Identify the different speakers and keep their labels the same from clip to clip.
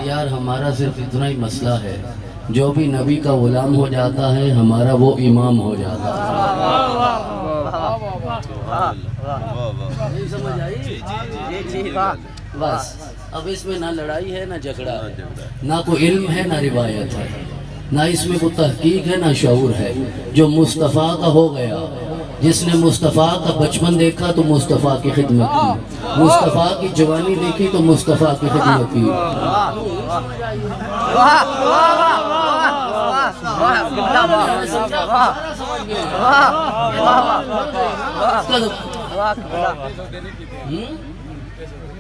Speaker 1: یار ہمارا صرف اتنا ہی مسئلہ ہے، جو بھی نبی کا غلام ہو جاتا ہے ہمارا وہ امام ہو جاتا ہے۔ نہیں سمجھ آئی؟ بس اب اس میں نہ لڑائی ہے نہ جھگڑا ہے، نہ کوئی علم ہے نہ روایت ہے، نہ اس میں کوئی تحقیق ہے نہ شعور ہے۔ جو مصطفیٰ کا ہو گیا، جس نے مصطفیٰ کا بچپن دیکھا تو مصطفیٰ کی خدمت کی، مصطفیٰ کی جوانی دیکھی تو مصطفیٰ کی خدمت کی۔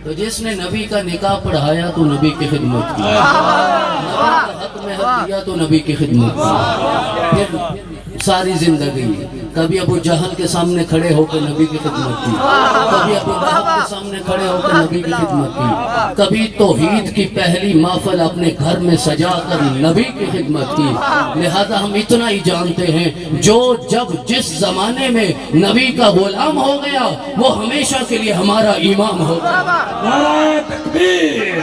Speaker 1: تو جس نے نبی کا نکاح پڑھایا تو نبی کی خدمت کی، نبی کا حق میں حق دیا تو نبی کی خدمت کی۔ پھر ساری زندگی کبھی ابو جہل کے سامنے کھڑے ہو کے نبی کی خدمت کی، کبھی ابو لہب کے سامنے کھڑے ہو کے نبی کی خدمت کی، کبھی توحید کی پہلی محفل اپنے گھر میں سجا کر نبی کی خدمت کی۔ لہذا ہم اتنا ہی جانتے ہیں، جو جب جس زمانے میں نبی کا غلام ہو گیا وہ ہمیشہ کے لیے ہمارا امام ہو گیا۔
Speaker 2: نعرہ تکبیر،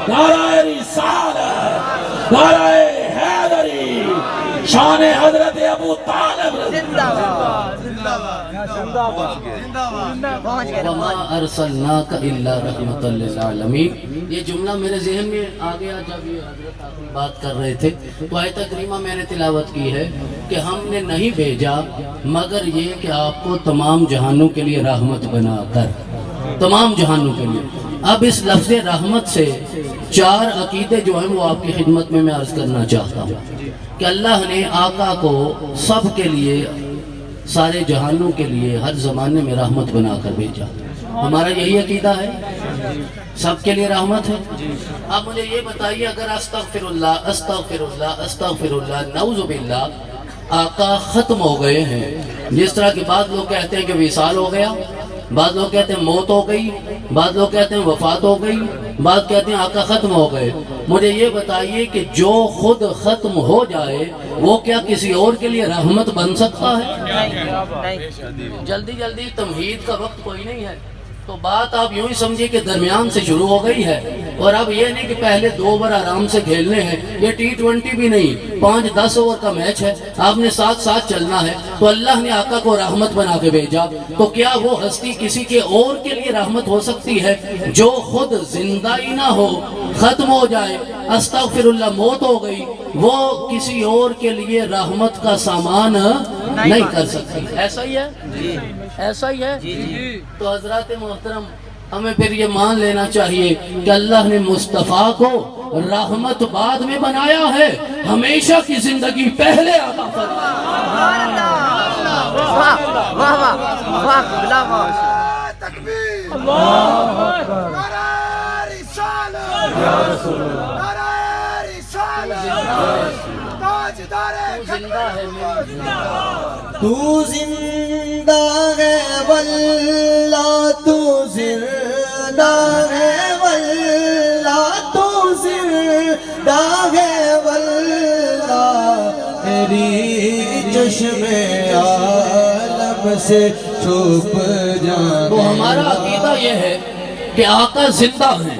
Speaker 2: نعرہ رسالت، نعرہ حیدری، شان حضرت ابو طالب
Speaker 1: وَمَا أَرْسَلْنَاكَ إِلَّا رَحْمَةً لِلْعَالَمِينَ۔ یہ جملہ میرے ذہن میں آ گیا جب یہ حضرت آخری بات کر رہے تھے، تو آیت کریمہ میں نے تلاوت کی ہے کہ ہم نے نہیں بھیجا مگر یہ کہ آپ کو تمام جہانوں کے لیے رحمت بنا کر، تمام جہانوں کے لیے۔ اب اس لفظ رحمت سے چار عقیدے جو ہیں وہ آپ کی خدمت میں عرض کرنا چاہتا ہوں کہ اللہ نے آقا کو سب کے لیے، سارے جہانوں کے لیے، ہر زمانے میں رحمت بنا کر بھیجا۔ ہمارا یہی عقیدہ ہے، سب کے لیے رحمت ہے۔ اب مجھے یہ بتائیے، اگر استغفر اللہ استغفر اللہ استغفر اللہ نعوذ باللہ آقا ختم ہو گئے ہیں، جس طرح کہ بعض لوگ کہتے ہیں کہ وصال ہو گیا، بعض لوگ کہتے ہیں موت ہو گئی، بعض لوگ کہتے ہیں وفات ہو گئی، بعض کہتے ہیں آقا ختم ہو گئے، مجھے یہ بتائیے کہ جو خود ختم ہو جائے وہ کیا کسی اور کے لیے رحمت بن سکتا ہے؟ جلدی جلدی تمہید کا وقت کوئی نہیں ہے، تو بات آپ یوں ہی سمجھیے کہ درمیان سے شروع ہو گئی ہے، اور اب یہ نہیں کہ پہلے 2 اوور آرام سے کھیلنے ہیں، یہ T20 بھی نہیں، 5-10 اوور کا میچ ہے، آپ نے ساتھ ساتھ چلنا ہے۔ تو اللہ نے آقا کو رحمت بنا کے بھیجا، تو کیا وہ ہستی کسی کے اور کے لیے رحمت ہو سکتی ہے؟ جو خود زندہ ہی نہ ہو، ختم ہو جائے، استغفر اللہ موت ہو گئی، وہ کسی اور کے لیے رحمت کا سامان نہیں کر سکتی۔ ایسا ہی ہے؟ ایسا ہی ہے؟ تو حضرات محترم، ہمیں پھر یہ مان لینا چاہیے کہ اللہ نے مصطفیٰ کو رحمت بعد میں بنایا ہے، ہمیشہ کی زندگی پہلے عطا فرمایا۔
Speaker 3: تو زندہ ہے واللہ، تو زندہ ہے واللہ، تو زندہ ہے واللہ، میری چشم عالم سے چھپ جانے۔
Speaker 1: تو ہمارا عقیدہ یہ ہے کہ آقا زندہ ہیں،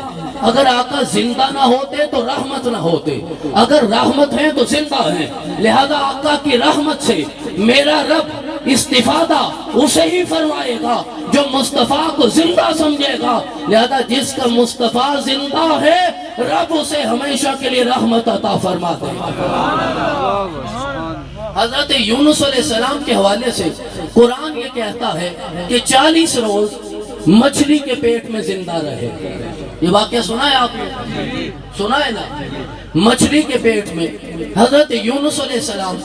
Speaker 1: اگر آقا زندہ نہ ہوتے تو رحمت نہ ہوتے، اگر رحمت ہیں تو زندہ ہیں، لہذا آقا کی رحمت سے میرا رب استفادہ اسے ہی فرمائے گا جو مصطفیٰ کو زندہ سمجھے گا، لہذا جس کا مصطفیٰ زندہ ہے رب اسے ہمیشہ کے لیے رحمت عطا فرماتے ہیں۔ حضرت یونس علیہ السلام کے حوالے سے قرآن یہ کہتا ہے کہ 40 روز مچھلی کے پیٹ میں زندہ رہے۔ یہ واقعہ سنا ہے آپ نے؟ سنا ہے نا؟ مچھلی کے پیٹ میں حضرت یونس علیہ السلام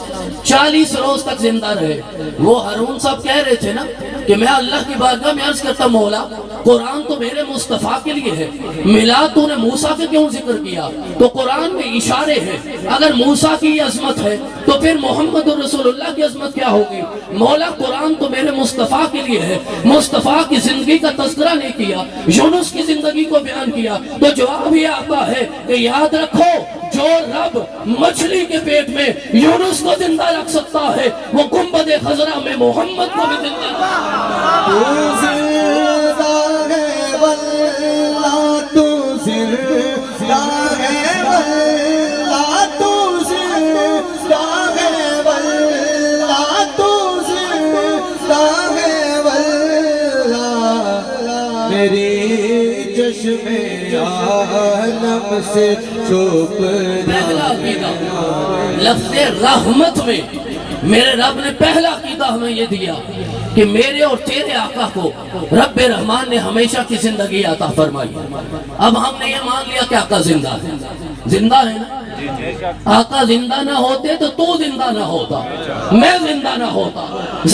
Speaker 1: 40 روز تک زندہ رہے۔ وہ ہارون صاحب کہہ رہے تھے نا کہ میں اللہ کی بارگاہ میں عرض کرتا مولا، قرآن تو میرے مصطفیٰ کے لیے ہے، ملا تو نے موسیٰ کے کیوں ذکر کیا؟ تو قرآن میں اشارے ہیں، اگر موسیٰ کی عظمت ہے تو پھر محمد رسول اللہ کی عظمت کیا ہوگی؟ مولا قرآن تو میرے مصطفیٰ کے لیے ہے، مصطفیٰ کی زندگی کا تذکرہ نہیں کیا، یونس کی زندگی کو بیان کیا، تو جواب یہ آتا ہے کہ یاد رکھو، جو رب مچھلی کے پیٹ میں یونس کو زندہ رکھ سکتا ہے وہ گنبد خضرا میں محمد کو بھی زندہ رکھ سکتا ہے۔
Speaker 3: تو زندہ ہے واللہ، تو زندہ ہے چشم عالم سے چھپ
Speaker 1: پہلا عقیدہ لفظ رحمت میں میرے رب نے پہلا عقیدہ ہمیں یہ دیا کہ میرے اور تیرے آقا کو رب رحمان نے ہمیشہ کی زندگی عطا فرمائی. اب ہم نے یہ مان لیا کہ آقا زندہ ہے. زندہ ہے نا؟ آقا زندہ نہ ہوتے تو زندہ نہ ہوتا, میں زندہ نہ ہوتا,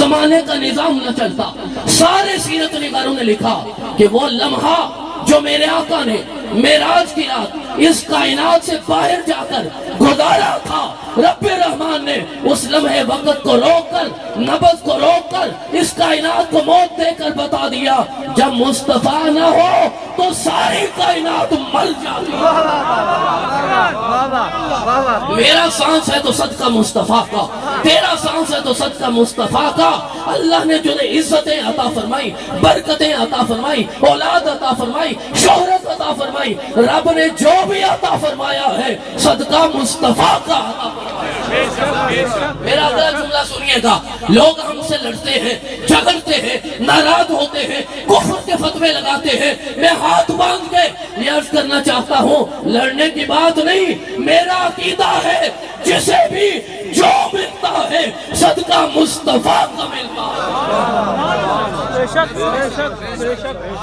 Speaker 1: زمانے کا نظام نہ چلتا. سارے سیرت نگاروں نے لکھا کہ وہ لمحہ جو میرے آقا نے معراج کی رات اس کائنات سے باہر جا کر گزارا تھا, رب رحمان نے اس لمحے وقت کو روک کر, نبض کو روک کر, اس کائنات کو موت دے کر بتا دیا جب مصطفیٰ نہ ہو تو ساری کائنات مر جاتی. میرا سانس ہے تو صدقہ مصطفیٰ کا, تیرا سانس ہے تو صدقہ مصطفیٰ کا. اللہ نے جو عزتیں عطا فرمائی, برکتیں عطا فرمائی, اولاد عطا فرمائی, شہرت عطا فرمائی, رب نے جو بھی عطا فرمایا ہے صدقہ مصطفیٰ کا عطا فرمایا. میرا اگلا جملہ سنیے گا. لوگ ہم سے لڑتے ہیں, جھگڑتے ہیں, ناراض ہوتے ہیں, کفر کے فتوے لگاتے ہیں. میں ہاتھ باندھ کے یہ عرض کرنا چاہتا ہوں, لڑنے کی بات نہیں, میرا عقیدہ ہے جسے بھی جو ملتا ہے صدقہ مصطفیٰ کا ملتا ہے.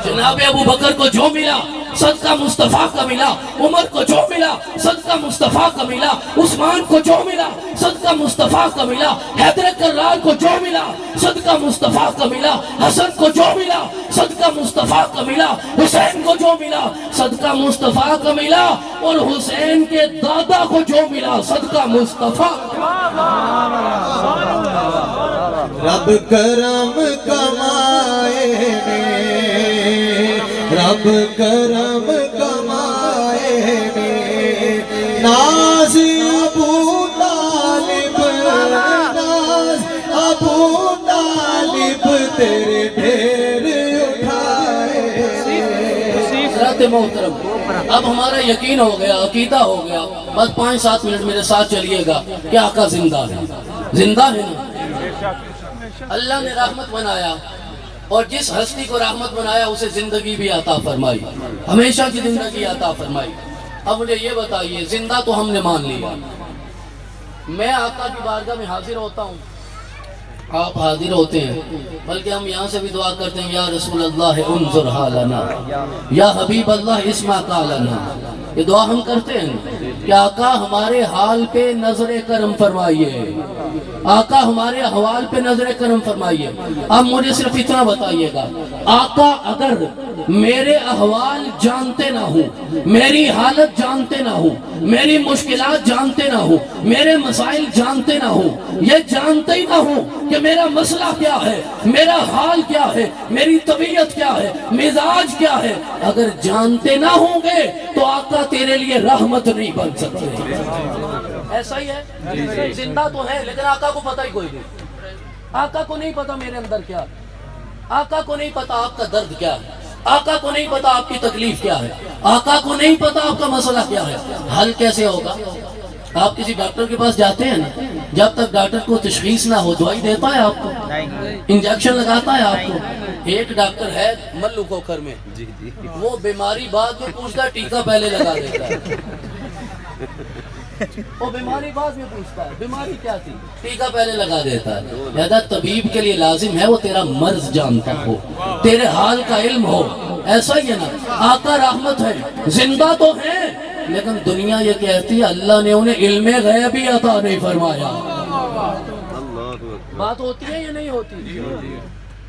Speaker 1: جناب ابو بکر کو جو ملا صدقہ مصطفیٰ کا ملا, عمر کو جو ملا صدقہ مصطفیٰ کا ملا, عثمان کو جو ملا صدقہ مصطفیٰ کا ملا, حیدر کرار کو جو ملا صدقہ مصطفیٰ کا ملا, حسن کو جو ملا صدقہ مصطفیٰ کا ملا, حسین کو جو ملا صدقہ مصطفیٰ کا ملا, اور حسین کے دادا کو جو ملا صدقہ مصطفیٰ.
Speaker 3: رب کرم کمائے نے, رب کرم کمائے نے, ناز ابو طالب, ناز ابو طالب تیرے ڈھیر اٹھائے.
Speaker 1: حضرت محترم, اب ہمارا یقین ہو گیا, عقیدہ ہو گیا. بس 5-7 منٹ میرے ساتھ چلیے گا کہ آقا زندہ ہے. زندہ ہے نا؟ اللہ نے رحمت بنایا, اور جس ہستی کو رحمت بنایا اسے زندگی بھی عطا فرمائی, ہمیشہ کی زندگی عطا فرمائی. اب مجھے یہ بتائیے, زندہ تو ہم نے مان لیا, میں آقا کی بارگاہ میں حاضر ہوتا ہوں, آپ حاضر ہوتے ہیں, بلکہ ہم یہاں سے بھی دعا کرتے ہیں, یا رسول اللہ انظر حالنا, یا حبیب اللہ اسمع قالنا. یہ دعا ہم کرتے ہیں کہ آقا ہمارے حال پہ نظر کرم فرمائیے, آقا ہمارے احوال پہ نظر کرم فرمائیے. اب مجھے صرف اتنا بتائیے گا, آقا اگر میرے احوال جانتے نہ ہوں, میری حالت جانتے نہ ہوں, میری مشکلات جانتے نہ ہوں, میرے مسائل جانتے نہ ہوں, یہ جانتے ہی نہ ہوں کہ میرا مسئلہ کیا ہے, میرا حال کیا ہے, میری طبیعت کیا ہے, مزاج کیا ہے, اگر جانتے نہ ہوں گے تو آقا تیرے لیے رحمت نہیں بن سکتے. ایسا ہی ہے, زندہ تو ہے لیکن آقا کو پتہ ہی کوئی نہیں. آقا کو نہیں پتا میرے اندر کیا, آقا کو نہیں پتا آپ کا درد کیا ہے, آقا کو نہیں پتا آپ کی تکلیف کیا ہے, آقا کو نہیں پتا آپ کا مسئلہ کیا ہے. حل کیسے ہوگا؟ آپ کسی ڈاکٹر کے پاس جاتے ہیں نا, جب تک ڈاکٹر کو تشخیص نہ ہو دوائی دیتا ہے آپ کو, انجیکشن لگاتا ہے آپ کو. ایک ڈاکٹر ہے ملو کوکھر میں, وہ بیماری بعد میں پوچھتا ہے, ٹیکہ پہلے لگا دیتا ہے. وہ بیماری بعد میں پوچھتا ہے بیماری کیا تھی, ٹیکہ پہلے لگا دیتا ہے. لہذا طبیب کے لیے لازم ہے وہ تیرا مرض جانتا ہو, تیرے حال کا علم ہو. ایسا ہی ہے نا, آقا رحمت ہے, زندہ تو ہیں, لیکن دنیا یہ کہتی ہے اللہ نے انہیں علم غیبی عطا نہیں فرمایا. بات ہوتی ہے یا نہیں ہوتی؟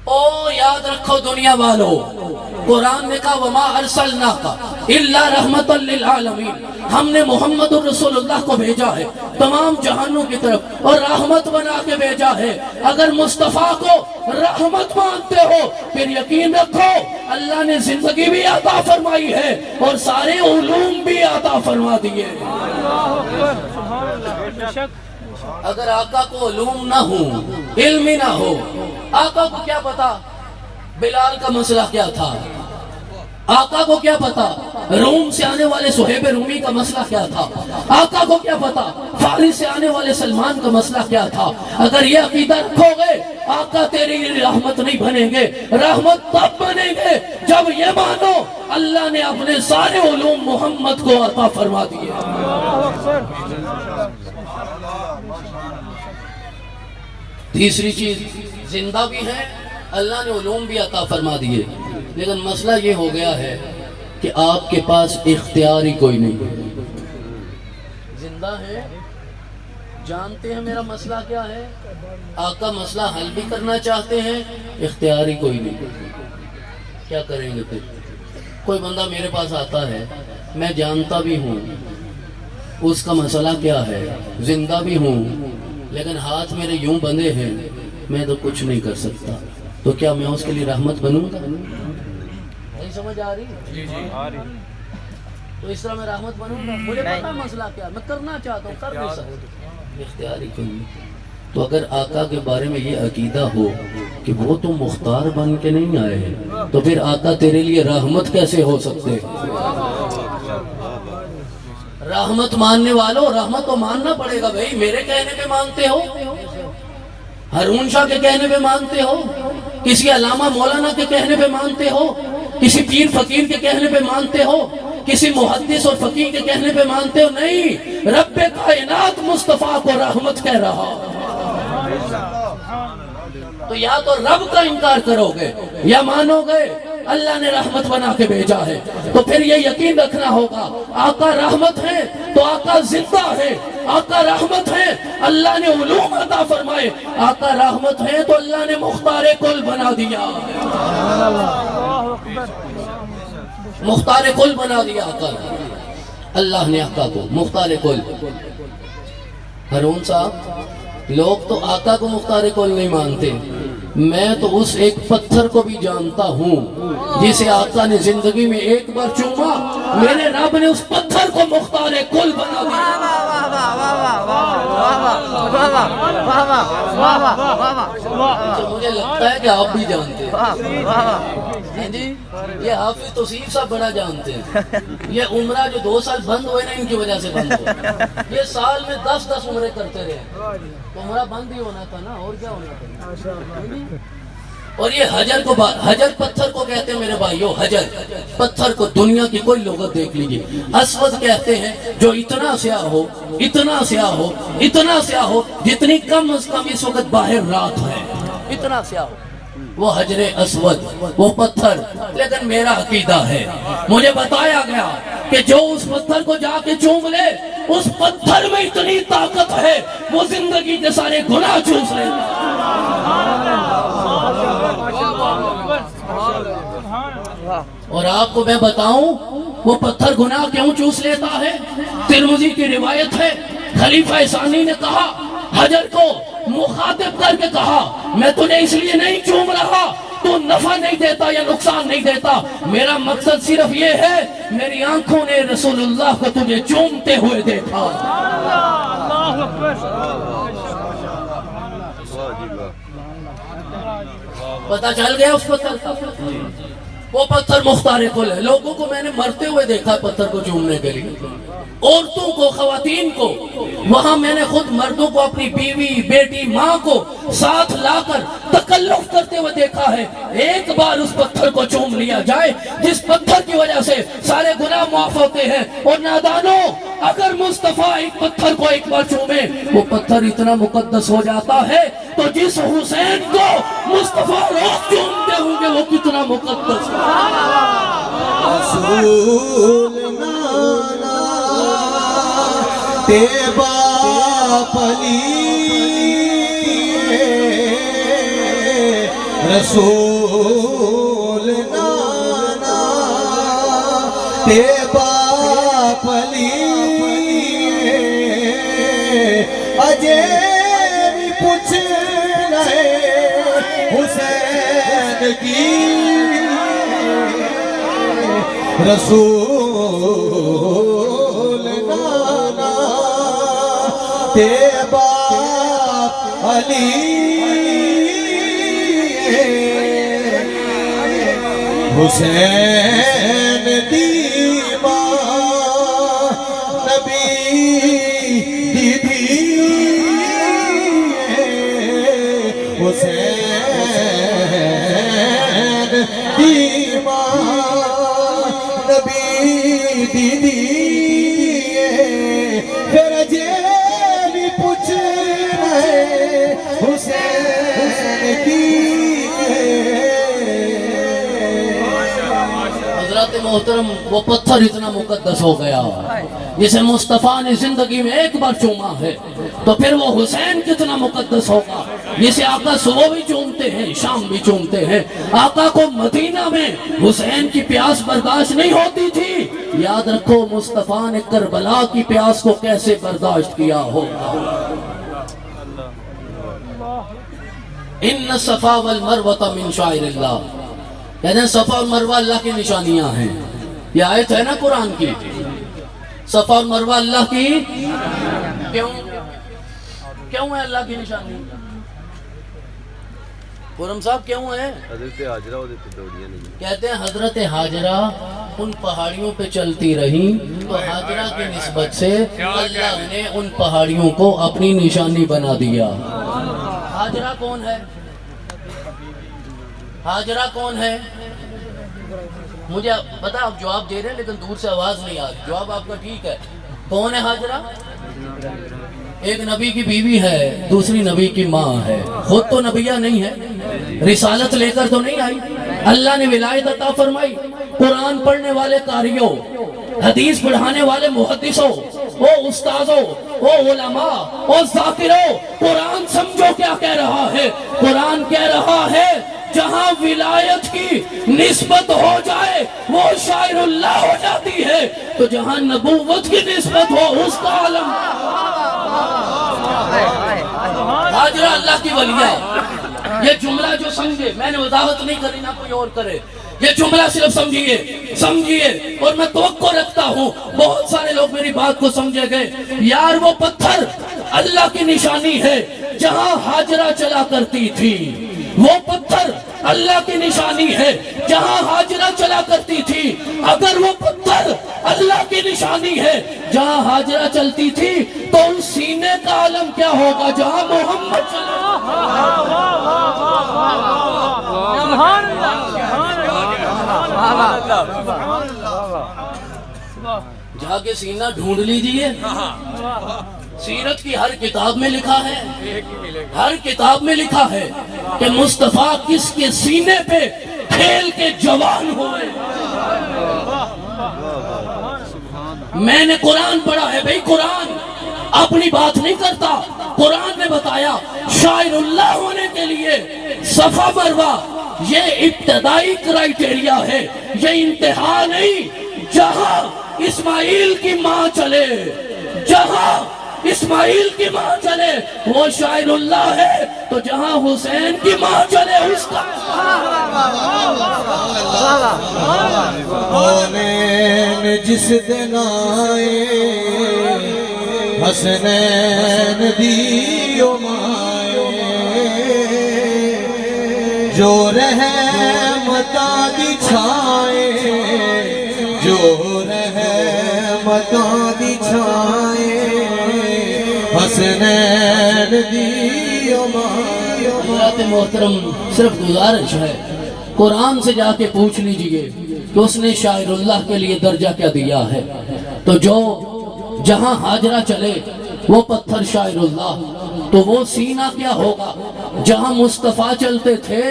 Speaker 1: او یاد رکھو دنیا والو, قرآن نے کہا وما ارسلناک الا رحمتا للعالمین, ہم نے محمد الرسول اللہ کو بھیجا ہے تمام جہانوں کی طرف اور رحمت بنا کے بھیجا ہے. اگر مصطفیٰ کو رحمت مانتے ہو پھر یقین رکھو اللہ نے زندگی بھی عطا فرمائی ہے اور سارے علوم بھی عطا فرما دیے. اگر آقا کو علوم نہ ہو, علم ہی نہ ہو, آقا کو کیا پتا بلال کا مسئلہ کیا تھا, آقا کو کیا پتا روم سے آنے والے صہیب رومی کا مسئلہ کیا تھا؟ آقا کو کیا پتا فارس سے آنے والے سلمان کا مسئلہ کیا تھا؟ اگر یہ عقیدہ رکھو گے آقا تیرے لیے رحمت نہیں بنیں گے، رحمت تب بنیں گے جب یہ مانو اللہ نے اپنے سارے علوم محمد کو عطا فرما دیے۔ تیسری چیز، زندہ بھی ہے، اللہ نے علوم بھی عطا فرما دیے، لیکن مسئلہ یہ ہو گیا ہے کہ آپ کے پاس اختیار ہی کوئی نہیں۔ زندہ ہے، جانتے ہیں میرا مسئلہ کیا ہے، آقا مسئلہ حل بھی کرنا چاہتے ہیں، اختیار ہی کوئی نہیں۔ کیا کریں گے پھر؟ کوئی بندہ میرے پاس آتا ہے، میں جانتا بھی ہوں اس کا مسئلہ کیا ہے، زندہ بھی ہوں، لیکن ہاتھ میرے یوں بندھے ہیں، میں تو کچھ نہیں کر سکتا، تو کیا میں اس کے لیے رحمت بنوں گا؟ نہیں سمجھ آ رہی؟ جی آ رہی۔ تو اس طرح میں رحمت بنوں گا؟ مجھے پتا مسئلہ کیا، میں کرنا چاہتا ہوں، کر نہیں سکتا، اختیار ہی کوئی نہیں۔ تو اگر آقا کے بارے میں یہ عقیدہ ہو کہ وہ تو مختار بن کے نہیں آئے ہیں، تو پھر آقا تیرے لیے رحمت کیسے ہو سکتے؟ رحمت ماننے والوں، رحمت تو ماننا پڑے گا بھائی۔ میرے کہنے پہ مانتے ہو، ہارون شاہ کے کہنے پہ مانتے ہو، کسی علامہ مولانا کے کہنے پہ مانتے ہو، کسی پیر فقیر کے کہنے پہ مانتے ہو، کسی محدث اور فقیر کے کہنے پہ مانتے ہو؟ نہیں، رب کائنات مصطفیٰ کو رحمت کہہ رہا۔ تو یا تو رب کا انکار کرو گے یا مانو گے اللہ نے رحمت بنا کے بھیجا ہے، تو پھر یہ یقین رکھنا ہوگا آقا رحمت ہے تو آقا زندہ ہے، آقا رحمت ہے اللہ نے علوم عطا فرمائے، آقا رحمت ہے تو اللہ نے مختار کل بنا دیا، مختار کل بنا دیا آقا، اللہ نے آقا کو مختار کل۔ ہارون صاحب، لوگ تو آقا کو مختار کل نہیں مانتے، میں تو اس ایک پتھر کو بھی جانتا ہوں جسے آقا نے زندگی میں ایک بار چوما، میرے رب نے اس پتھر کو مختار کل بنا دیا۔ مجھے لگتا ہے کہ آپ بھی جانتے ہیں جی، یہ حافظ توصیف صاحب بڑا جانتے ہیں، یہ عمرہ جو 2 سال بند ہوئے نا ان کی وجہ سے بند ہوئے، یہ سال میں 10 عمرے کرتے رہے، عمرہ بند ہی ہونا تھا نا، اور کیا ہونا تھا۔ اور یہ حجر کو، حجر پتھر کو کہتے ہیں میرے بھائیو، حجر پتھر کو دنیا کی کوئی لغت دیکھ لیجئے، اسود کہتے ہیں جو اتنا سیاہ ہو، اتنا سیاہ ہو، اتنا سیاہ ہو جتنی کم از کم اس وقت باہر رات ہے، اتنا سیاہ ہو، وہ حجر اسود، وہ پتھر۔ لیکن میرا عقیدہ ہے، مجھے بتایا گیا کہ جو اس پتھر کو جا کے چوم لے، اس پتھر میں اتنی طاقت ہے وہ زندگی کے سارے گناہ چوس لے۔ اور آپ کو میں بتاؤں وہ پتھر گناہ کیوں چوس لیتا ہے؟ ترمذی کی روایت ہے، خلیفہ ثانی نے کہا، حجر کو مخاطب کر کے کہا، میں تجھے اس لیے نہیں چوم رہا تو نفع نہیں دیتا یا نقصان نہیں دیتا، میرا مقصد صرف یہ ہے میری آنکھوں نے رسول اللہ کو تجھے چومتے ہوئے دیکھا۔ پتہ چل گیا اس پتھر کا؟ وہ پتھر مختار کل ہے۔ لوگوں کو میں نے مرتے ہوئے دیکھا پتھر کو چومنے کے لیے، عورتوں کو، خواتین کو، وہاں میں نے خود مردوں کو اپنی بیوی، بیٹی، ماں کو ساتھ لا کر تکلف کرتے ہوئے دیکھا ہے۔ ایک بار اس پتھر کو چوم لیا جائے جس پتھر کی وجہ سے سارے گناہ معاف ہوتے ہیں۔ اور نادانوں، اگر مصطفیٰ ایک پتھر کو ایک بار چومے وہ پتھر اتنا مقدس ہو جاتا ہے، تو جس حسین کو مصطفیٰ روز چومتے ہوں گے وہ کتنا مقدس ہے۔
Speaker 3: رسول نانا تیبا پلی، رسول نانا تیبا پلی، اجے بھی پوچھ رہے حسین کی، رسول نانا تیبا علی، حسین دیما نبی دیدی حسین دیما نبی دیدی پھر جے بھی پوچھ رہے حسین کی
Speaker 1: حضرات محترم وہ پتھر اتنا مقدس ہو گیا جسے مصطفیٰ نے زندگی میں ایک بار چوما ہے، تو پھر وہ حسین کتنا مقدس ہوگا جسے آقا صبح بھی چومتے ہیں شام بھی چومتے ہیں۔ آقا کو مدینہ میں حسین کی پیاس برداشت نہیں ہوتی تھی، یاد رکھو مصطفیٰ نے کربلا کی پیاس کو کیسے برداشت کیا ہوگا۔ ان الصفا والمروہ من شعائر اللہ، یعنی صفا اور مروہ اللہ کی نشانیاں ہیں۔ یہ آیت ہے نا قرآن کی، صفا اور مروہ اللہ کی کیوں ہے اللہ کی نشانی؟ قرم صاحب کیوں ہے؟
Speaker 4: حضرت حاجرہ
Speaker 1: کہتے ہیں حضرت حاجرہ ان پہاڑیوں پہ چلتی رہی تو حاجرہ کی نسبت سے اللہ نے ان پہاڑیوں کو اپنی نشانی بنا دیا۔ حاجرہ کون ہے؟ حاجرہ کون ہے؟ مجھے پتا آپ جواب دے رہے ہیں لیکن دور سے آواز نہیں آ رہی، جواب آپ کا ٹھیک ہے۔ کون ہے حاجرہ؟ ایک نبی کی بیوی ہے، دوسری نبی کی ماں ہے، خود تو نبیہ نہیں ہے، رسالت لے کر تو نہیں آئی، اللہ نے ولایت عطا فرمائی۔ قرآن پڑھنے والے قاریوں، حدیث پڑھانے والے محدثوں، او استاذوں، او علماء، او ذاکروں، قرآن سمجھو کیا کہہ رہا ہے۔ قرآن کہہ رہا ہے جہاں ولایت کی نسبت ہو جائے وہ شاعر اللہ ہو جاتی ہے، تو جہاں نبوت کی نسبت ہو اس کا عالم۔ حاجرہ اللہ کی ولیہ، یہ جملہ جو سمجھے، میں نے وضاحت نہیں کری نہ کوئی اور کرے، یہ جملہ صرف سمجھیے اور میں توقع رکھتا ہوں بہت سارے لوگ میری بات کو سمجھے گئے۔ یار وہ پتھر اللہ کی نشانی ہے جہاں حاجرہ چلا کرتی تھی، وہ پتھر اللہ کی نشانی ہے جہاں حاجرہ چلا کرتی تھی۔ اگر وہ پتھر اللہ کی نشانی ہے جہاں حاجرہ چلتی تھی تو ان سینے کا عالم کیا ہوگا جہاں محمد چلا۔ جا کے سینہ ڈھونڈ لیجئے، سیرت کی ہر کتاب میں لکھا ہے، ہر کتاب میں لکھا ہے کہ مصطفیٰ کس کے سینے پہ کھیل کے جوان ہوئے۔ میں نے قرآن پڑھا ہے بھئی، قرآن اپنی بات نہیں کرتا، قرآن نے بتایا شاعر اللہ ہونے کے لیے صفا مروہ یہ ابتدائی کرائیٹیریا ہے، یہ انتہا نہیں۔ جہاں اسماعیل کی ماں چلے، جہاں اسماعیل کی ماں چلے وہ شاعر اللہ ہے، تو جہاں حسین کی ماں چلے اس کا۔
Speaker 3: حسین جس دن آئے حسنین دیو مائے، جو رحمتاں دی چھائے، جو رحمتاں دی چھائے، حسنین دیو مائے۔
Speaker 1: حضرات محترم صرف گزارش ہے، قرآن سے جا کے پوچھ لیجئے کہ اس نے شاعر اللہ کے لیے درجہ کیا دیا ہے۔ تو جو جہاں حاجرہ چلے وہ پتھر شاعر اللہ، تو وہ سینہ کیا ہوگا جہاں مصطفیٰ چلتے تھے۔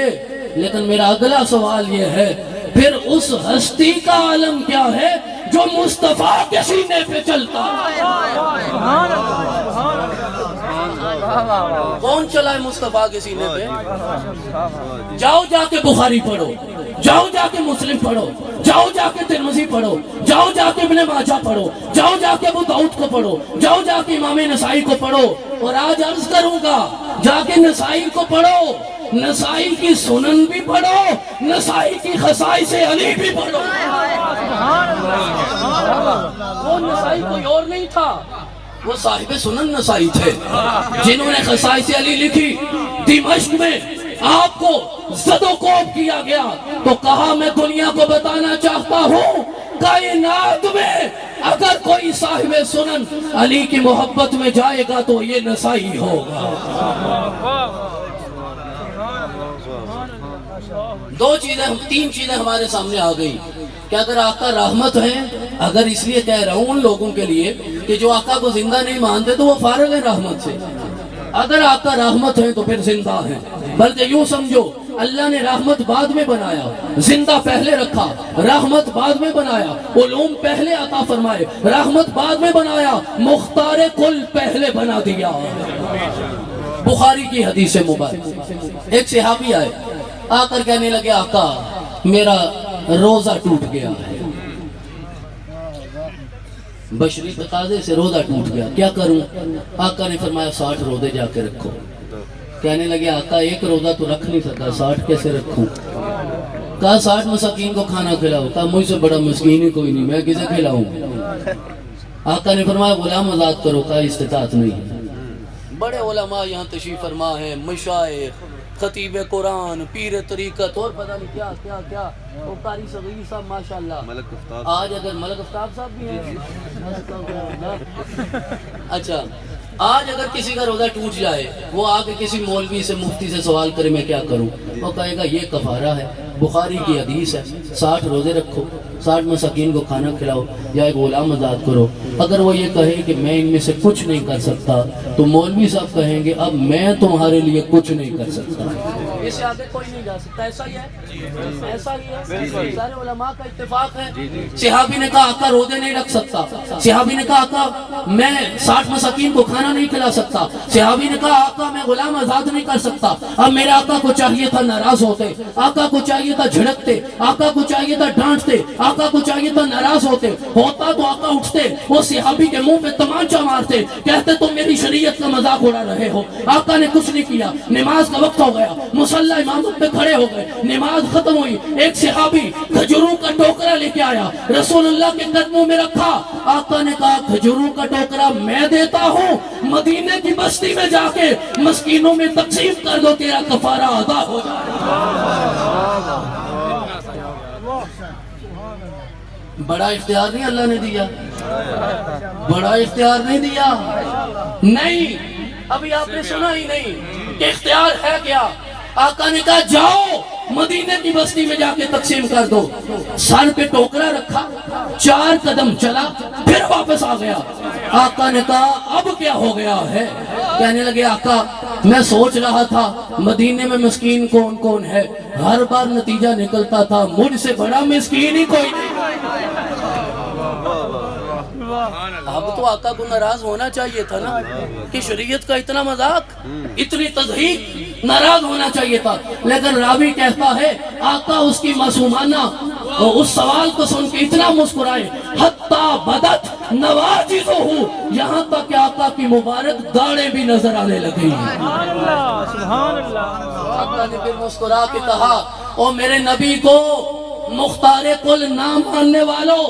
Speaker 1: لیکن میرا اگلا سوال یہ ہے پھر اس ہستی کا عالم کیا ہے جو مصطفیٰ کے سینے پہ چلتا ہے؟ کون چلا ہے مصطفیٰ کے سینے پہ؟ جاؤ جا کے بخاری پڑھو، جاؤ جا کے مسلم پڑھو، جاؤ جا کے ترمذی پڑھو، جاؤ جا کے ابن ماجہ پڑھو، جاؤ جا کے ابو داؤد کو پڑھو، جاؤ جا کے امام نسائی کو پڑھو۔ اور آج عرض کروں گا جا کے نسائی کو پڑھو، نسائی کی سنن بھی پڑھو، نسائی کی خصائص علی بھی پڑھو۔ وہ نسائی کوئی اور نہیں تھا، وہ صاحب سنن نسائی تھے جنہوں نے خصائص علی لکھی۔ دمشق میں آپ کو زد و کوب کیا گیا تو کہا میں دنیا کو بتانا چاہتا ہوں کائنات میں اگر کوئی صاحب سنن علی کی محبت میں جائے گا تو یہ نسائی ہوگا۔ تین چیزیں ہمارے سامنے آ گئی کہ اگر آقا رحمت ہیں، اگر اس لیے کہہ رہا ہوں ان لوگوں کے لیے کہ جو آقا کو زندہ نہیں مانتے تو وہ فارغ ہیں رحمت سے، اگر آقا رحمت ہیں تو پھر زندہ ہیں، بلکہ یوں سمجھو اللہ نے رحمت بعد میں بنایا، زندہ پہلے رکھا، رحمت بعد میں بنایا، علوم پہلے عطا فرمائے، رحمت بعد میں بنایا، مختار کل پہلے بنا دیا۔ بخاری کی حدیث مبارک، ایک صحابی آئے آ کر کہنے لگے آقا میرا روزہ ٹوٹ گیا ہے، بشری تقاضے سے روزہ ٹوٹ گیا، کیا کروں؟ آقا نے فرمایا 60 روزے جا کے رکھو۔ کہنے لگے آقا ایک روزہ تو رکھ نہیں سکتا، 60 کیسے رکھوں؟ کہا 60 مساکین کو کھانا کھلاؤ۔ کہا مجھ سے بڑا مسکین ہی کوئی نہیں، میں کسے کھلاؤں؟ آقا نے فرمایا غلام آزاد کرو۔ کہا استطاعت نہیں۔ بڑے علماء یہاں تشریف فرما ہیں، مشائخ، خطیب قرآن، پیر طریقت اور پتہ نہیں کیا کیا کیا، وہ قاری صغیر صاحب ماشاءاللہ۔ آج اگر ملک افتاب صاحب بھی ہیں، اچھا آج اگر کسی کا روزہ ٹوٹ جائے، وہ آگے کسی مولوی سے مفتی سے سوال کرے میں کیا کروں، وہ کہے گا یہ کفارہ ہے، بخاری کی حدیث ہے، 60 روزے رکھو، 60 مساکین کو کھانا کھلاؤ یا ایک غلام آزاد کرو۔ اگر وہ یہ کہے کہ میں ان میں سے کچھ نہیں کر سکتا تو مولوی صاحب کہیں گے اب میں تمہارے لیے کچھ نہیں کر سکتا، اس سے آگے کوئی نہیں جا سکتا۔ ایسا ہی ہے، ایسا ہی ہے، سارے علماء کا اتفاق ہے۔ صحابی نے کہا آقا روزے نہیں رکھ سکتا، صحابی نے کہا آقا میں 60 مساکین کو کھانا نہیں کھلا سکتا، صحابی نے کہا آقا میں غلام آزاد نہیں کر سکتا۔ اب میرے آقا کو چاہیے تھا ناراض ہوتے، آقا کو چاہیے تھا جھڑکتے، آقا کو چاہیے تھا ڈانٹتے، آقا کو چاہیے تھا ناراض ہوتے، ہوتا تو آقا اٹھتے، وہ صحابی کے منہ پہ تمانچہ مارتے، کہتے تم میری شریعت کا مذاق اڑا رہے ہو۔ آقا نے کچھ نہیں کیا، نماز کا وقت ہو گیا، مصلی امامت پہ کھڑے ہو گئے، نماز ختم ہوئی، ایک صحابی کھجوروں کا ٹوکرا لے کے آیا، رسول اللہ کے قدموں میں رکھا۔ آقا نے کہا کھجوروں کا ٹوکرا میں دیتا ہوں، مدینے کی بستی میں جا کے مسکینوں میں تقسیم کر دو، تیرا کفارہ ادا ہو جائے۔ بڑا اختیار نہیں اللہ نے دیا، بڑا اختیار نہیں دیا، نہیں ابھی آپ نے سنا ہی نہیں کہ اختیار ہے کیا۔ آقا نے کہا جاؤ مدینے کی بستی میں جا کے تقسیم کر دو، سر پہ ٹوکرا رکھا، 4 قدم چلا، پھر واپس آ گیا۔ آقا نے کہا اب کیا ہو گیا ہے؟ کہنے لگے آقا میں سوچ رہا تھا مدینے میں مسکین کون کون ہے، ہر بار نتیجہ نکلتا تھا مجھ سے بڑا مسکین ہی کوئی نہیں۔ اب تو آقا کو ناراض ہونا چاہیے تھا نا کہ شریعت کا اتنا مذاق، اتنی تضحیق، ناراض ہونا چاہیے تھا۔ لیکن راوی کہتا ہے آقا اس کی معصومانہ اس سوال کو سن کے اتنا مسکرائے، حتیٰ بدت نواجذہ، یہاں تک کہ آقا کی مبارک داڑیں بھی نظر آنے لگی۔ آقا نے پھر مسکرا کے کہا او میرے نبی کو مختار کل نہ ماننے والوں،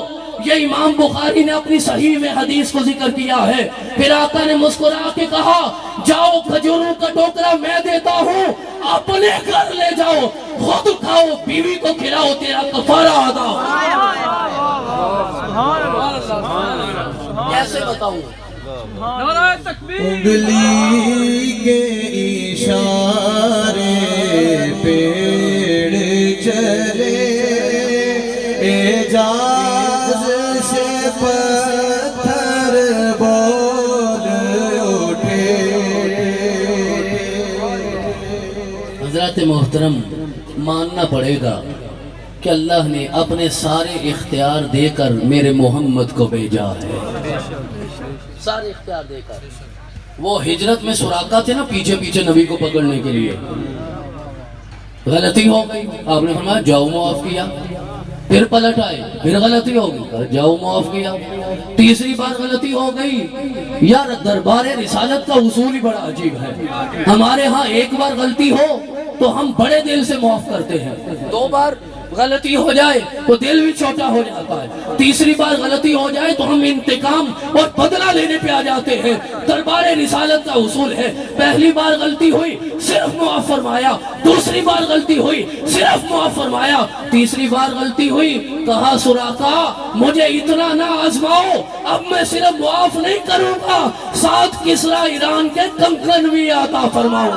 Speaker 1: یہ امام بخاری نے اپنی صحیح میں حدیث کو ذکر کیا ہے۔ پھر آقا نے مسکرا کے کہا جاؤ کھجوروں کا ٹوکرا میں دیتا ہوں، اپنے گھر لے جاؤ، خود کھاؤ، بیوی کو کھلاؤ، تیرا کفارہ ادا ہو۔ کیسے بتاؤں؟
Speaker 3: انگلی کے اشارے پیڑ چلے، اعجاز سے پتھر بول اٹھے۔
Speaker 1: حضرات محترم ماننا پڑے گا کہ اللہ نے اپنے سارے اختیار دے کر میرے محمد کو بھیجا ہے، سارے اختیار دے کر۔ وہ ہجرت میں سراقہ تھے نا پیچھے پیچھے نبی کو پکڑنے کے لیے، غلطی ہو گئی، آپ نے فرمایا جاؤ معاف کیا، پھر پلٹ آئے، پھر غلطی ہو گئی، جاؤ معاف کیا، تیسری بار غلطی ہو گئی۔ یار دربار رسالت کا اصول ہی بڑا عجیب ہے، ہمارے ہاں ایک بار غلطی ہو تو ہم بڑے دل سے معاف کرتے ہیں، 2 بار غلطی ہو جائے تو دل بھی چھوٹا ہو جاتا ہے، تیسری بار غلطی ہو جائے تو ہم انتقام اور بدلہ لینے پہ آ جاتے ہیں۔ دربار رسالت کا اصول ہے، پہلی بار غلطی ہوئی صرف معاف فرمایا، دوسری بار غلطی ہوئی صرف معاف فرمایا، تیسری بار غلطی ہوئی کہا سراقہ مجھے اتنا نہ آزماؤ، اب میں صرف معاف نہیں کروں گا، ساتھ کسرا ایران کے کنکن بھی عطا فرماؤں۔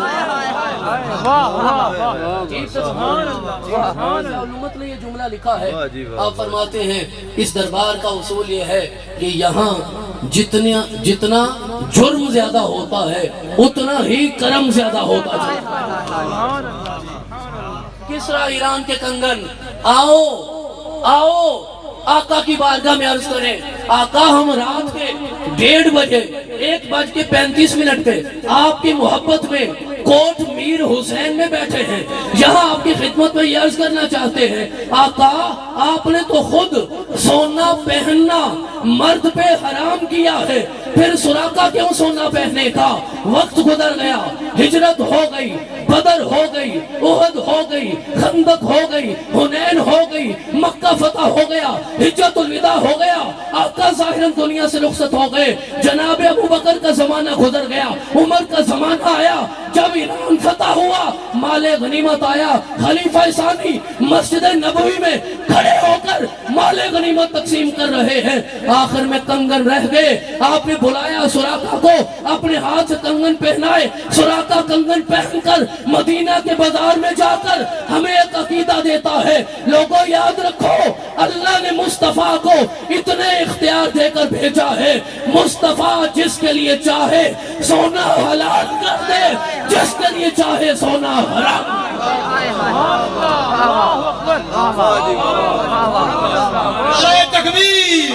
Speaker 1: علومت نے یہ جملہ لکھا ہے، آپ فرماتے ہیں اس دربار کا اصول یہ ہے کہ یہاں جتنا جرم زیادہ ہوتا ہے اتنا ہی کرم زیادہ ہوتا ہے۔ کسرا ایران کے کنگن آؤ آؤ آقا کی بارگاہ میں عرض کریں، آقا ہم رات کے 1:30 بجے 1:35 پہ آپ کی محبت میں کوٹ میر حسین میں بیٹھے ہیں، یہاں آپ کی خدمت میں یہ عرض کرنا چاہتے ہیں آقا آپ نے تو خود سونا پہننا مرد پہ حرام کیا ہے، پھر سراقہ کیوں سونا پہننے کا؟ وقت گزر گیا، ہجرت ہو گئی، بدر ہو گئی، احد ہو گئی، خندق ہو گئی، حنین ہو گئی، مکہ فتح ہو گیا، حجت الوداع ہو گیا، آقا ظاہراً دنیا سے رخصت ہو گئے، جناب ابو بکر کا زمانہ گزر گیا، عمر کا زمانہ آیا، جب ایران فتح ہوا مال غنیمت آیا، خلیفہ ثانی مسجد نبوی میں کھڑے ہو کر مال غنیمت تقسیم کر رہے ہیں، آخر میں کنگن رہ گئے، آپ نے بلایا سراقہ کو، اپنے ہاتھ سے کنگن پہنائے، سراقہ کنگن پہن کر مدینہ کے بازار میں جا کر ہمیں ایک عقیدہ دیتا ہے، لوگوں یاد رکھو اللہ نے مصطفیٰ کو اتنے اختیار دے کر بھیجا ہے، مصطفیٰ جس کے لیے چاہے سونا حلال کر دے، جس کے لیے چاہے سونا حرام۔
Speaker 3: نعرہ تکبیر،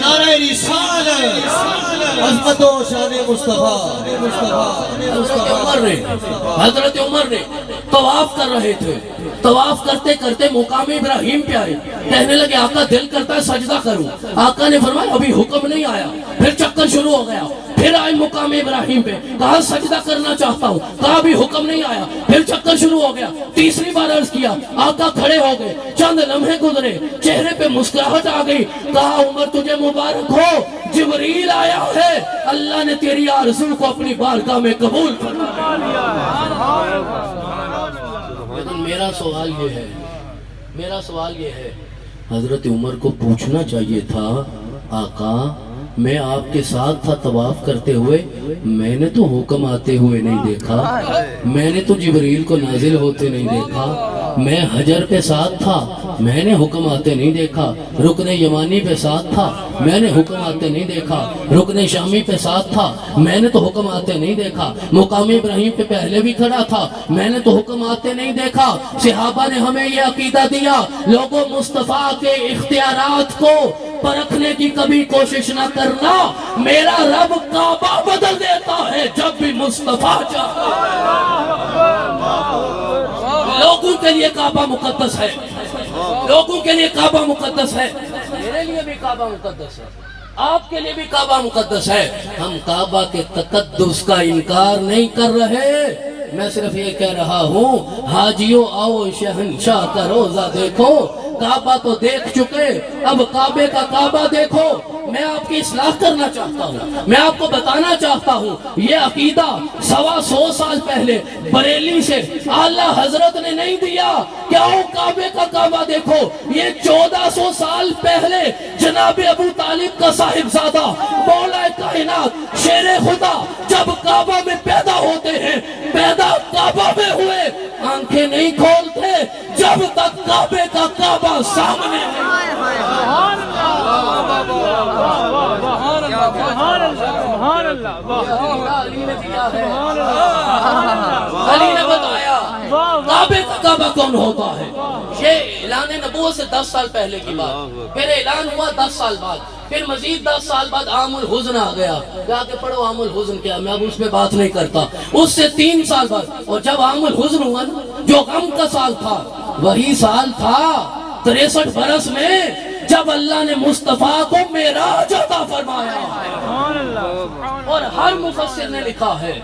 Speaker 3: نعرہ رسالت، عظمت و شان مصطفیٰ۔
Speaker 1: حضرت عمر نے طواف کر رہے تھے، طواف کرتے کرتے مقام ابراہیم پہ آئے، کہنے لگے آقا دل کرتا ہے سجدہ کروں، آقا نے فرمایا ابھی حکم نہیں آیا، پھر چکر شروع ہو گیا، پھر آئے مقام ابراہیم پہ، کہا سجدہ کرنا چاہتا ہوں، کہا ابھی حکم نہیں آیا، پھر چکر شروع ہو گیا، تیسری بار عرض کیا، آقا کھڑے ہو گئے، چند لمحے گزرے، چہرے پہ مسکراہٹ آ گئی، کہا عمر تجھے مبارک ہو، جبریل آیا ہے، اللہ نے تیری آرزو کو اپنی بارگاہ میں قبول فرما لیا۔ لیکن میرا سوال یہ ہے حضرت عمر کو پوچھنا چاہیے تھا آقا میں آپ کے ساتھ تھا طواف کرتے ہوئے، میں نے تو حکم آتے ہوئے نہیں دیکھا، میں نے تو جبریل کو نازل ہوتے نہیں دیکھا، میں حجر پہ ساتھ تھا، میں نے حکم آتے نہیں دیکھا، رکن یمانی پہ ساتھ تھا، میں نے حکم آتے نہیں دیکھا، رکن شامی پہ ساتھ تھا، میں نے تو حکم آتے نہیں دیکھا، مقام ابراہیم پہ پہلے بھی کھڑا تھا، میں نے تو حکم آتے نہیں دیکھا۔ صحابہ نے ہمیں یہ عقیدہ دیا، لوگوں مصطفیٰ کے اختیارات کو پرکھنے کی کبھی کوشش نہ کرنا، میرا رب کعبہ بدل دیتا ہے جب بھی مصطفیٰ چاہتا ہے۔ لوگوں کے لیے کعبہ مقدس ہے، لوگوں کے لیے کعبہ مقدس ہے، میرے لیے بھی کعبہ مقدس ہے، آپ کے لیے بھی کعبہ مقدس ہے، ہم کعبہ کے تقدس کا انکار نہیں کر رہے، میں صرف یہ کہہ رہا ہوں حاجیوں آؤ شہنشاہ کا روزہ دیکھو، کعبہ تو دیکھ چکے، اب کعبے کا کعبہ دیکھو۔ میں آپ کی اصلاح کرنا چاہتا ہوں، میں آپ کو بتانا چاہتا ہوں یہ عقیدہ 125 سال پہلے بریلی سے اعلیٰ حضرت نے نہیں دیا کہ آؤ کعبے کا کعبہ دیکھو، یہ 1400 سال پہلے جناب ابو طالب کا صاحبزادہ مولا کائنات شیر خدا جب کعبہ میں پیدا ہوتے ہیں، پیدا کعبہ میں ہوئے، آنکھیں نہیں کھولتے جب تک کعبے کا کعبہ سامنے علی نے بتایا کعبے کا کعبہ کون ہوتا ہے۔ یہ اعلان نبوت سے 10 سال پہلے کی بات، پھر اعلان ہوا 10 سال بعد، پھر مزید 10 سال بعد عام الحزن آ گیا، جا کے پڑھو عام الحزن کیا، میں اب اس پہ بات نہیں کرتا۔ اس سے 3 سال بعد، اور جب عام الحزن ہوا نا جو غم کا سال تھا، وہی سال تھا 63 برس میں جب اللہ نے مصطفیٰ کو معراج عطا فرمایا۔ اور ہر مفسر نے لکھا ہے،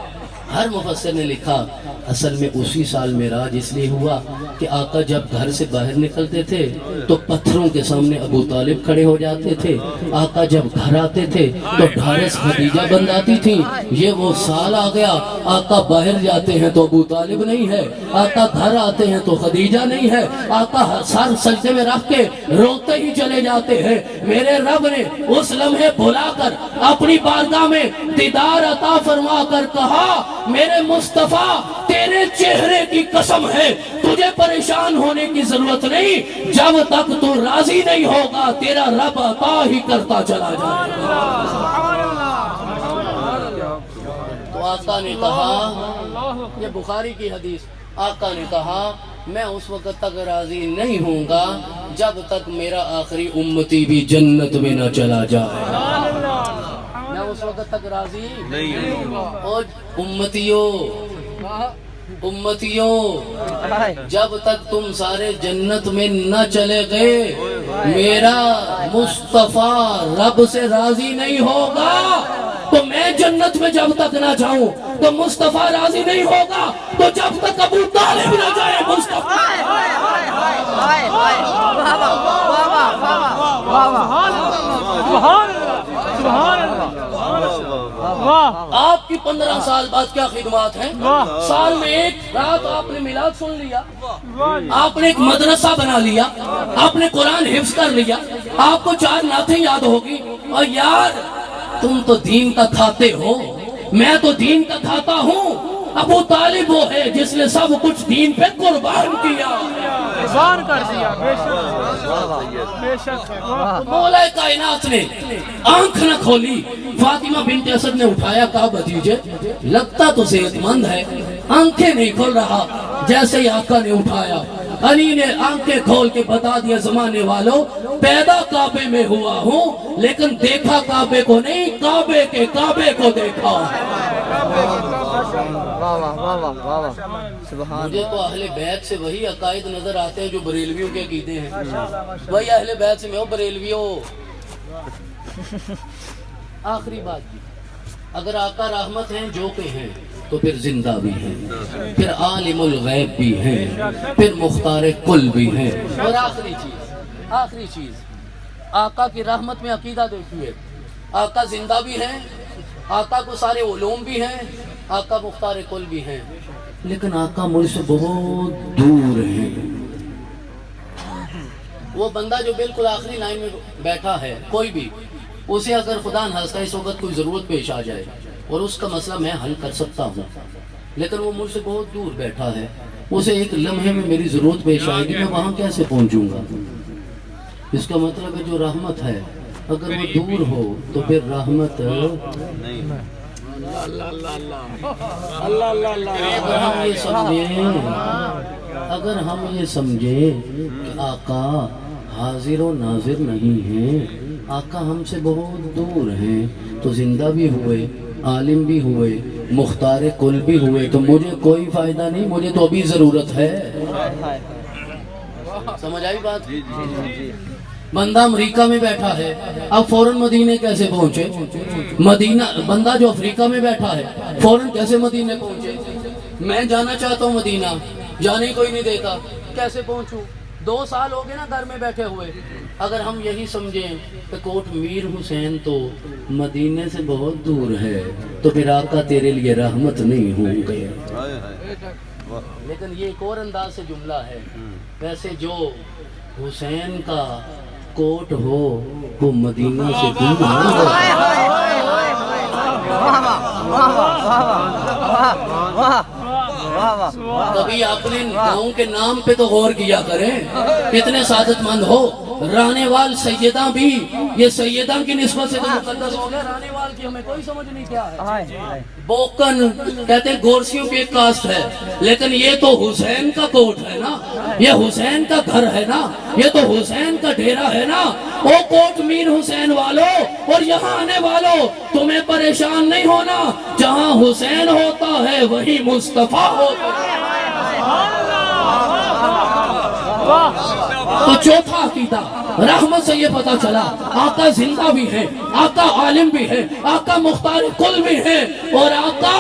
Speaker 1: ہر مفسر نے لکھا اصل میں اسی سال معراج اس لیے ہوا کہ آقا جب گھر سے باہر نکلتے تھے تو پتھروں کے سامنے ابو طالب کھڑے ہو جاتے تھے. آقا جب گھر آتے تھے تو ڈھارس خدیجہ بن جاتی تھی. یہ وہ سال آ گیا آقا باہر جاتے ہیں تو ابو طالب نہیں ہے, آقا گھر آتے ہیں تو خدیجہ نہیں ہے. آقا سر سجدے میں رکھ کے روتے ہی چلے جاتے ہیں. میرے رب نے اس لمحے بھلا کر اپنی بارگاہ میں دیدار عطا فرما کر کہا, میرے مصطفیٰ تیرے چہرے کی قسم ہے تجھے پریشان ہونے کی ضرورت نہیں, جب تک تو راضی نہیں ہوگا تیرا رب عطا ہی کرتا چلا جائے گا. تو آقا نے کہا, یہ بخاری کی حدیث, آقا نے کہا میں اس وقت تک راضی نہیں ہوں گا جب تک میرا آخری امتی بھی جنت میں نہ چلا جائے. میں اس وقت تک راضی نہیں ہوں گا. اور امتیوں جب تک تم سارے جنت میں نہ چلے گئے میرا مصطفیٰ رب سے راضی نہیں ہوگا. تو میں جنت میں جب تک نہ جاؤں تو مصطفیٰ راضی نہیں ہوگا, تو جب تک ابو طالب نہ جائے مصطفیٰ. آپ کی 15 سال بعد کیا خدمات ہیں, سال میں ایک رات آپ نے میلاد سن لیا, آپ نے ایک مدرسہ بنا لیا, آپ نے قرآن حفظ کر لیا, آپ کو 4 نعتیں یاد ہوگی. اور یار تم تو دین کا کھاتے ہو, میں تو دین کا کھاتا ہوں. ابو طالب وہ ہے جس نے سب کچھ دین پہ قربان کیا,
Speaker 4: قربان کر دیا. بے شک
Speaker 1: مولا کائنات نے آنکھ نہ کھولی. فاطمہ بنت اسد نے اٹھایا, کہا بھتیجے لگتا تو صحت مند ہے, آنکھیں نہیں کھول رہا. جیسے ہی آقا نے اٹھایا, علی نے آنکھیں کھول کے بتا دیا, زمانے والوں پیدا کعبے میں ہوا ہوں لیکن دیکھا کعبے کو نہیں, کعبے کے کعبے کو دیکھا. مجھے تو اہل بیت سے وہی عقائد نظر آتے ہیں جو بریلویوں کے عقیدے ہیں. وہی اہل بیت سے میں ہوں بریلویوں. آخری بات کی, اگر آقا رحمت ہیں جو کہ ہیں تو پھر زندہ بھی ہیں, پھر عالم الغیب بھی ہیں, پھر مختار کل بھی ہیں. اور آخری چیز آقا کی رحمت میں عقیدہ دیکھیے, آقا زندہ بھی ہیں, آقا کو سارے علوم بھی ہیں, آقا مختار کل بھی ہیں, لیکن آقا مجھ سے بہت دور ہیں. وہ بندہ جو بالکل آخری لائن میں بیٹھا ہے, کوئی بھی اسے اگر خدا نخواستہ اس وقت کوئی ضرورت پیش آ جائے اور اس کا مسئلہ میں حل کر سکتا ہوں, لیکن وہ مجھ سے بہت دور بیٹھا ہے, اسے ایک لمحے میں میری ضرورت پیش آئے گی, میں وہاں کیسے پہنچوں گا؟ اس کا مطلب ہے جو رحمت ہے اگر وہ دور ہو تو پھر رحمت نہیں. اگر ہم یہ سمجھیں کہ آقا حاضر و ناظر نہیں ہیں, آقا ہم سے بہت دور ہیں, تو زندہ بھی ہوئے, عالم بھی ہوئے, مختار کل بھی ہوئے, تو مجھے کوئی فائدہ نہیں, مجھے تو ابھی ضرورت ہے. سمجھ آئی بات؟ بندہ امریکہ میں بیٹھا ہے, اب فوراً مدینے کیسے پہنچے؟ مدینہ بندہ جو افریقہ میں بیٹھا ہے فوراً کیسے مدینے پہنچے؟ میں جانا چاہتا ہوں مدینہ, جانے ہی کوئی نہیں دیتا, کیسے پہنچوں؟ 2 سال ہو گئے نا گھر میں بیٹھے ہوئے. اگر ہم یہی سمجھیں کہ کوٹ میر حسین تو مدینے سے بہت دور ہے تو پھر آقا تیرے لیے رحمت نہیں ہوں گے. لیکن یہ ایک اور انداز سے جملہ ہے, ویسے جو حسین کا کوٹ ہو وہ مدینہ سے دور کبھی اپنے گاؤں کے نام پہ تو غور کیا کریں, کتنے سعادت مند ہو. رانے وال سیدہ بھی, یہ سیدہ کی نسبت سے تو مقدس ہو گیا, رانے وال کی ہمیں کوئی سمجھ نہیں کیا ہے. بوکن کہتے ہیں گورسیوں کی ایک کاسٹ ہے, لیکن یہ تو حسین کا کوٹ ہے نا, یہ حسین کا گھر ہے نا, یہ تو حسین کا ڈیرا ہے نا. او کوٹ میر حسین والوں اور یہاں آنے والوں, تمہیں پریشان نہیں ہونا, جہاں حسین ہوتا ہے وہی مصطفیٰ ہوتا ہے. تو چوتھا عقیدہ رحمت سے یہ پتا چلا آقا زندہ بھی ہے، آقا عالم بھی ہے، آقا مختار کل بھی ہے، اور آقا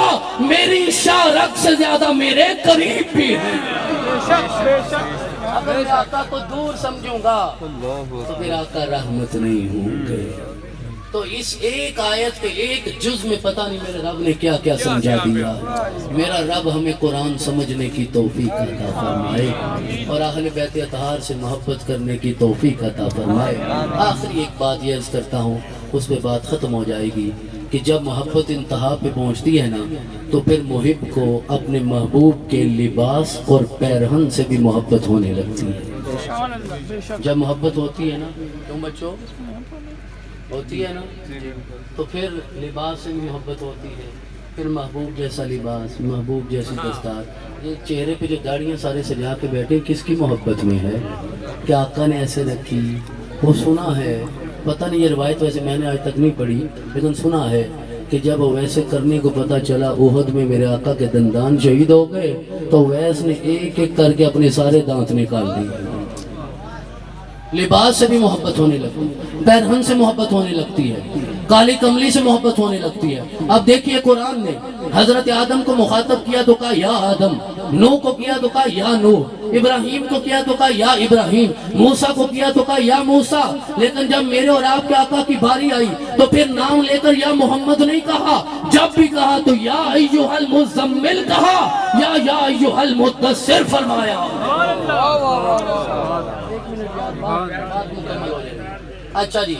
Speaker 1: میری شارک سے زیادہ میرے قریب بھی ہے۔ اگر میں آقا کو دور سمجھوں گا تو پھر آقا رحمت نہیں ہوں گے۔ تو اس ایک آیت کے ایک جز میں پتہ نہیں میرے رب نے کیا کیا سمجھا دیا۔ میرا رب ہمیں قرآن سمجھنے کی توفیق عطا فرمائے اور اہل بیت اطہار سے محبت کرنے کی توفیق عطا فرمائے۔ آخری ایک بات یہ عرض کرتا ہوں، اس پہ بات ختم ہو جائے گی کہ جب محبت انتہا پہ پہنچتی ہے نا تو پھر محب کو اپنے محبوب کے لباس اور پیرہن سے بھی محبت ہونے لگتی ہے۔ جب محبت ہوتی ہے نا تم بچوں ہوتی ہے نا تو پھر لباس سے بھی محبت ہوتی ہے، پھر محبوب جیسا لباس، محبوب جیسی دستار۔ یہ چہرے پہ جو داڑیاں سارے سجا کے بیٹھے کس کی محبت میں ہے؟ کہ آقا نے ایسے رکھی؟ وہ سنا ہے، پتہ نہیں یہ روایت ویسے میں نے آج تک نہیں پڑھی لیکن سنا ہے کہ جب ویسے کرنے کو پتہ چلا احد میں میرے آقا کے دندان شہید ہو گئے تو ویس نے ایک ایک کر کے اپنے سارے دانت نکال دیے۔ لباس سے بھی محبت ہونے لگتی ہے، پیرہن سے محبت ہونے لگتی ہے، کالی کملی سے محبت ہونے لگتی ہے۔ اب دیکھیے قرآن نے حضرت آدم کو مخاطب کیا تو کہا یا آدم، نوح کو کیا تو کہا یا نوح، ابراہیم کو کیا تو کہا یا ابراہیم، موسیٰ کو کیا تو کہا یا موسیٰ، لیکن جب میرے اور آپ کے آقا کی باری آئی تو پھر نام لے کر یا محمد نہیں کہا، جب بھی کہا تو یا ایھا المزمل کہا یا ایھا المدثر فرمایا۔ اچھا جی،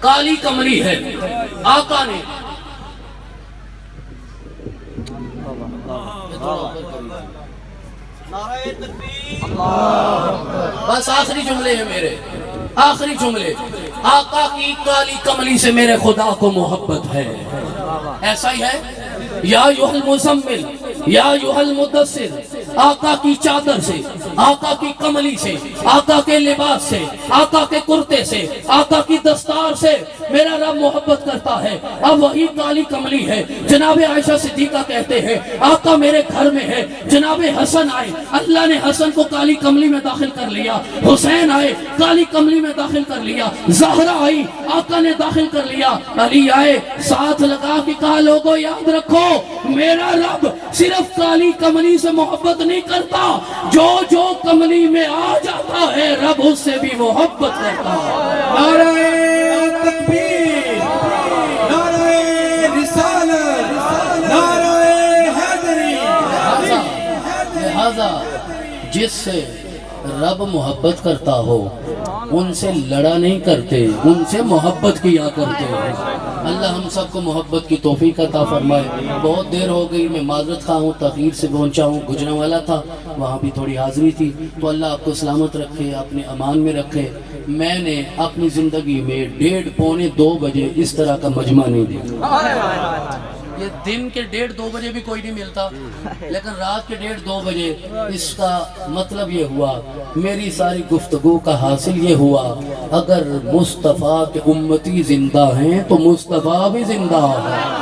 Speaker 1: کالی کملی ہے آقا نے بس آخری جملے ہیں میرے، آخری جملے۔ آقا کی کالی کملی سے میرے خدا کو محبت ہے، ایسا ہی ہے۔ یا ایھا المزمل یا ایھا المدثر، آقا کی چادر سے، آقا کی کملی سے، آقا کے لباس سے، آقا کے کرتے سے، آقا کی دستار سے میرا رب محبت کرتا ہے۔ اب وہی کالی کملی ہے، جناب عائشہ صدیقہ کہتے ہیں آقا میرے گھر میں ہے، جناب حسن آئے، اللہ نے حسن کو کالی کملی میں داخل کر لیا، حسین آئے کالی کملی میں داخل کر لیا، زہرا آئی آقا نے داخل کر لیا، علی آئے ساتھ لگا کے کہا لوگوں یاد رکھو میرا رب صرف کالی کملی سے محبت نہیں کرتا، جو جو کملی میں آ جاتا ہے رب اس سے بھی محبت کرتا ہے۔
Speaker 3: نعرہ تکبیر، نعرہ رسالت، نعرہ حیدری۔
Speaker 1: لہذا جس سے رب محبت کرتا ہو ان سے لڑا نہیں کرتے، ان سے محبت کیا کرتے ہیں۔ اللہ ہم سب کو محبت کی توفیق عطا فرمائے۔ بہت دیر ہو گئی، میں معذرت خواہ ہوں، تاخیر سے پہنچا ہوں، گجرانوالہ تھا وہاں بھی تھوڑی حاضری تھی، تو اللہ آپ کو سلامت رکھے، اپنے امان میں رکھے۔ میں نے اپنی زندگی میں 1:30 پونے 2 بجے اس طرح کا مجمع نہیں دیکھا۔ یہ دن کے 1:30 2 بجے بھی کوئی نہیں ملتا، لیکن رات کے 1:30 2 بجے اس کا مطلب یہ ہوا، میری ساری گفتگو کا حاصل یہ ہوا اگر مصطفیٰ کے امتی زندہ ہیں تو مصطفیٰ بھی زندہ ہے۔